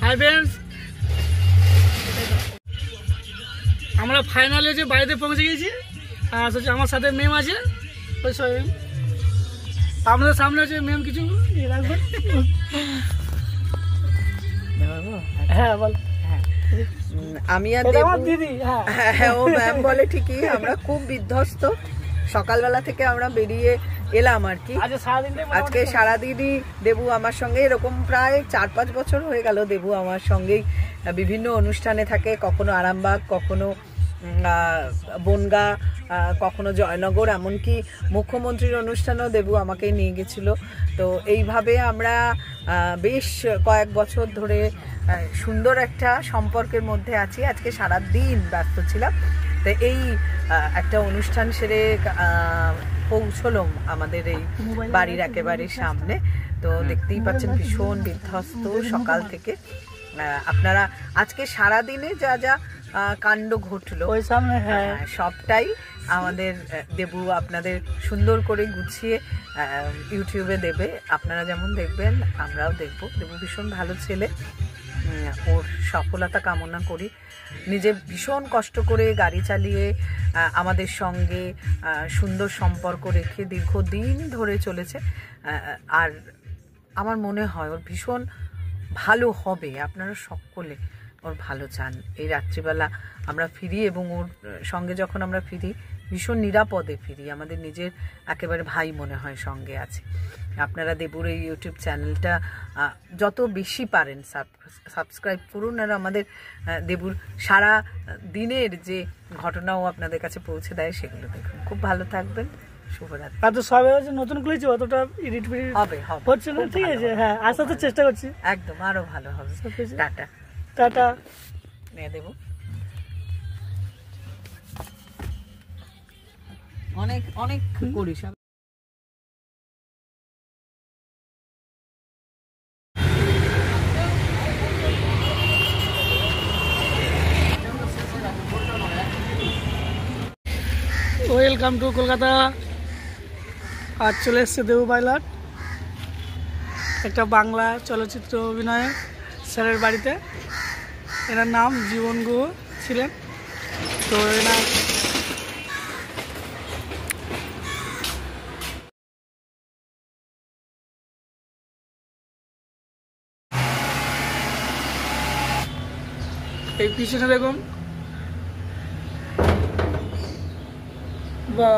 Hi friends, আমরা ফাইনালে যে বাড়িতে পৌঁছে গেছি। আমার সাথে মেম আছে, আপনাদের সামনে আছে মেম কিছু রাখবেন। হ্যাঁ বল। আমি আর দিদি, হ্যাঁ ও ম্যাম বলে ঠিকই। আমরা খুব বিধ্বস্ত, সকালবেলা থেকে আমরা বেরিয়ে এলাম আর কি। আজকে সারাদিনই দেবু আমার সঙ্গে, এরকম প্রায় 4-5 বছর হয়ে গেল দেবু আমার সঙ্গেই বিভিন্ন অনুষ্ঠানে থাকে, কখনো আরামবাগ, কখনো বনগা, কখনো জয়নগর, এমনকি মুখ্যমন্ত্রীর অনুষ্ঠানেও দেবু আমাকে নিয়ে গেছিল। তো এইভাবে আমরা বেশ কয়েক বছর ধরে সুন্দর একটা সম্পর্কের মধ্যে আছি। আজকে সারাদিন ব্যস্ত ছিলাম, তো এই একটা অনুষ্ঠান সেরে পৌঁছলাম আমাদের এই বাড়ির একেবারে সামনে। তো দেখতেই পাচ্ছেন ভীষণ বিধ্বস্ত সকাল থেকে। আপনারা আজকে সারাদিনে যা যা কাণ্ড ঘটলো সবটাই আমাদের দেবু আপনাদের সুন্দর করে গুছিয়ে ইউটিউবে দেবে। আপনারা যেমন দেখবেন আমরাও দেখব। দেবু ভীষণ ভালো ছেলে, ওর সফলতা কামনা করি। নিজে ভীষণ কষ্ট করে গাড়ি চালিয়ে আমাদের সঙ্গে সুন্দর সম্পর্ক রেখে দীর্ঘদিন ধরে চলেছে। আর আমার মনে হয় ওর ভীষণ ভালো হবে। আপনারা সকলে ওর ভালো চান। এই রাত্রিবেলা আমরা ফিরি এবং ওর সঙ্গে যখন আমরা ফিরি ভীষণ নিরাপদে ফিরি। আমাদের নিজের একেবারে ভাই মনে হয় সঙ্গে আছে। আপনারা দেবুর এই ইউটিউব চ্যানেলটা যত বেশি পারেন সাবস্ক্রাইব করুন, আর আমাদের দেবুর সারা দিনের যে ঘটনাও আপনাদের কাছে পৌঁছে দেয় সেগুলো দেখুন। খুব ভালো থাকবেন, শুভরাত্রি। আর তো সবে নতুন খুলেছি, অতটা এডিট হবে হচ্ছে না, ঠিক আছে। হ্যাঁ, আশা তো চেষ্টা করছি, একদম আরো ভালো হবে। টাটা টাটা নিয়ে দেবো। অনেক অনেক করিস। Welcome to Kolkata. আজ চলে এসছে দেবু পাইলট, একটা বাংলা চলচ্চিত্র অভিনয়ে স্যারের বাড়িতে। এনার নাম জীবন গুহ ছিলেন। তো এনার এই পিছনে দেখুন, বা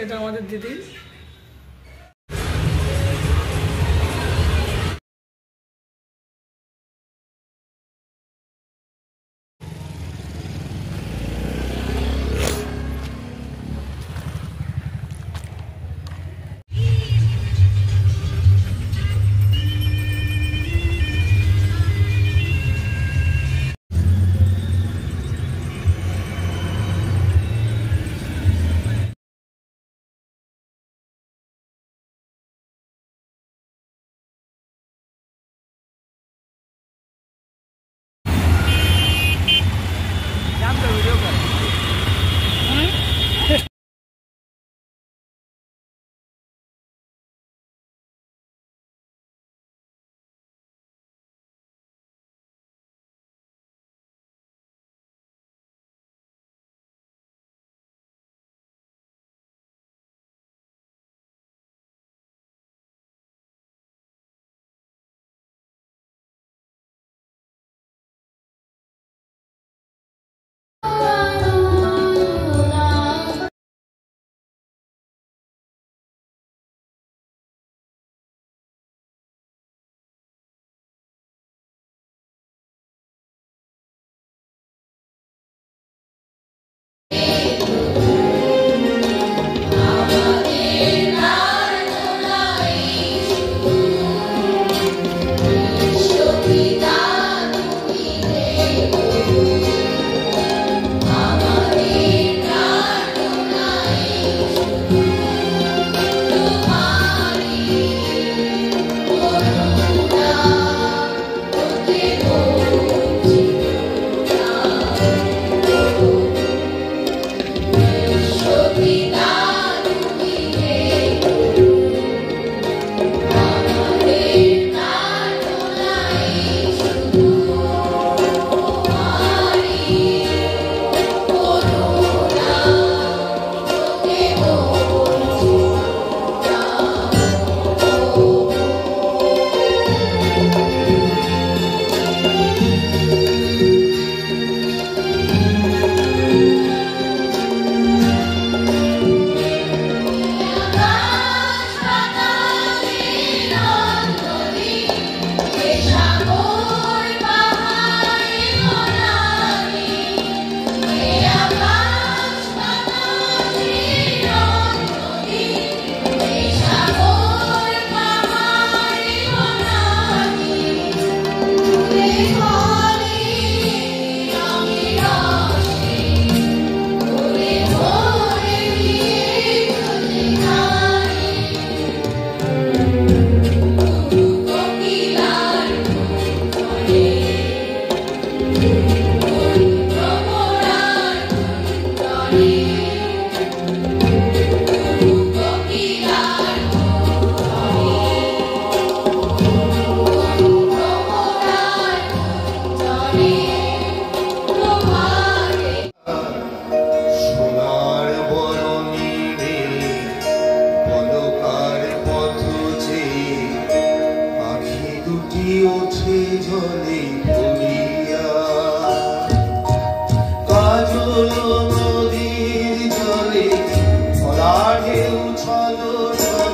এটা আমাদের দিদি।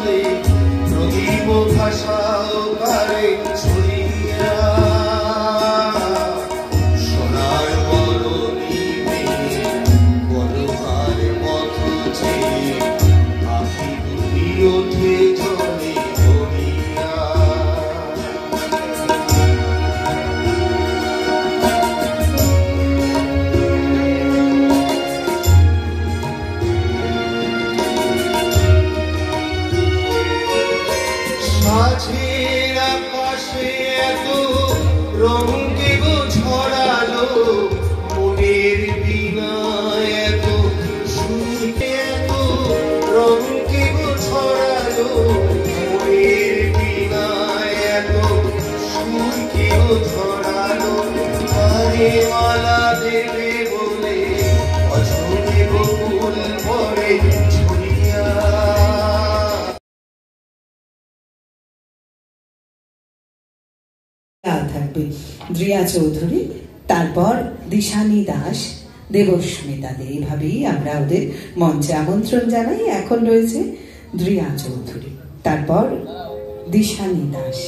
জলে রঙিন ভাষা কারে ছড়িয়া সোনার বরণী মেয়ে বলহার পথ চেয়ে আখি দুটি ওঠে জলে ভরিয়া। মাঝের আকাশে এত রং কেব ছড়ালো মনের বিনা এত সুরকে এত রং কেব ছড়ালো মনের বিনা এত সুর কেব ছড়ালো আরে মালা দেবে বলে অঝরে বকুল পরে ছড়িয়া। থাকবে দ্রিয়া চৌধুরী, তারপর দিশানী দাস, দেবস্মিতা দে। এইভাবেই আমরা ওদের মঞ্চে আমন্ত্রণ জানাই। এখন রয়েছে দ্রিয়া চৌধুরী, তারপর দিশানী দাস।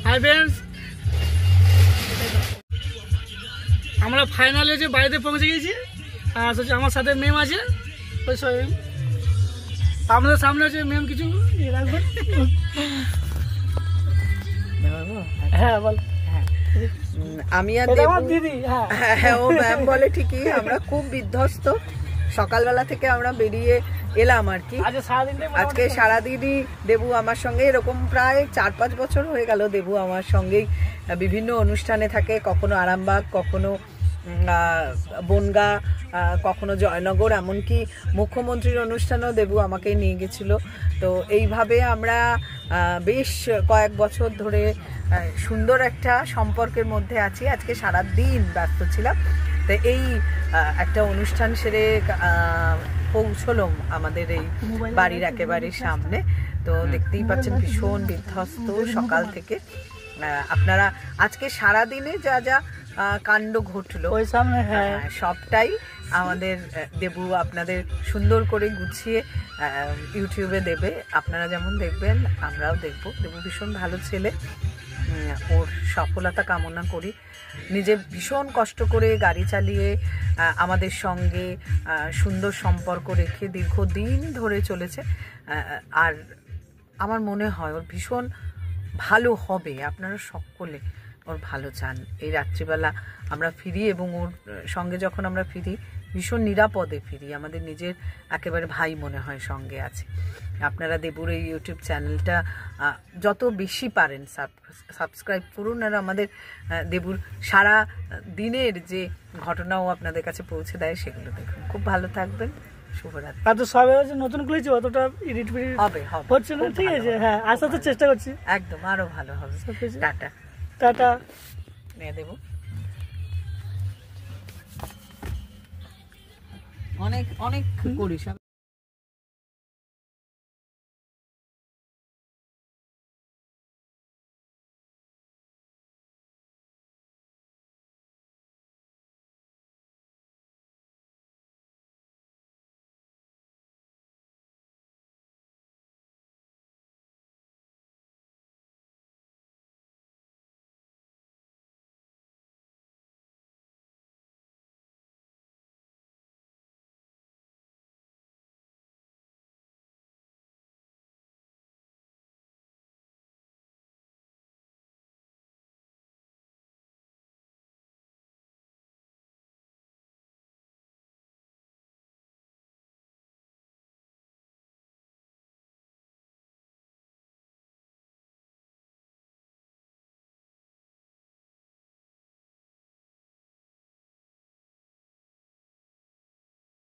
হাই ফ্রেন্ডস, আমরা ফাইনালে যে বাড়িতে পৌঁছে গেছি। আমার সাথে মেম আছে, আপনাদের সামনে আছে মেম কিছু রাখবেন। হ্যাঁ বল। আমি আর দিদি, হ্যাঁ ও ম্যাম বলে ঠিকই। আমরা খুব বিধ্বস্ত, সকালবেলা থেকে আমরা বেরিয়ে এলাম আর কি। আজকে সারাদিনই দেবু আমার সঙ্গে, এরকম প্রায় 4-5 বছর হয়ে গেল দেবু আমার সঙ্গেই বিভিন্ন অনুষ্ঠানে থাকে, কখনো আরামবাগ, কখনো বনগা, কখনো জয়নগর, এমনকি মুখ্যমন্ত্রীর অনুষ্ঠানেও দেবু আমাকে নিয়ে গেছিল। তো এইভাবে আমরা বেশ কয়েক বছর ধরে সুন্দর একটা সম্পর্কের মধ্যে আছি। আজকে সারাদিন ব্যস্ত ছিলাম, তো এই একটা অনুষ্ঠান সেরে পৌঁছলো আমাদের এই বাড়ির একেবারে সামনে। তো দেখতেই পাচ্ছেন ভীষণ বিধ্বস্ত সকাল থেকে। আপনারা আজকে সারাদিনে যা যা কাণ্ড ঘটলো ওই সামনে সবটাই আমাদের দেবু আপনাদের সুন্দর করে গুছিয়ে ইউটিউবে দেবে। আপনারা যেমন দেখবেন আমরাও দেখব। দেবু ভীষণ ভালো ছেলে, ওর সফলতা কামনা করি। নিজে ভীষণ কষ্ট করে গাড়ি চালিয়ে আমাদের সঙ্গে সুন্দর সম্পর্ক রেখে দীর্ঘদিন ধরে চলেছে। আর আমার মনে হয় ওর ভীষণ ভালো হবে। আপনারা সকলে ওর ভালো চান। এই রাত্রিবেলা আমরা ফিরি এবং ওর সঙ্গে যখন আমরা ফিরি ভীষণ নিরাপদে ফিরি। আমাদের নিজের একেবারে ভাই মনে হয় সঙ্গে আছে। আপনারা দেবুর এই ইউটিউব চ্যানেলটা যত বেশি পারেন সাবস্ক্রাইব করুন, আর আমাদের দেবুর সারা দিনের যে ঘটনাও আপনাদের কাছে পৌঁছে দেয় সেগুলো দেখুন। খুব ভালো থাকবেন, শুভরাত্রি। আর তো সবে হচ্ছে নতুন খুলেছি, অতটা এডিট হবে হচ্ছে না, ঠিক আছে। হ্যাঁ, আস্তে আস্তে চেষ্টা করছি, একদম আরো ভালো হবে। টাটা টাটা নিয়ে দেবো। অনেক অনেক করিস।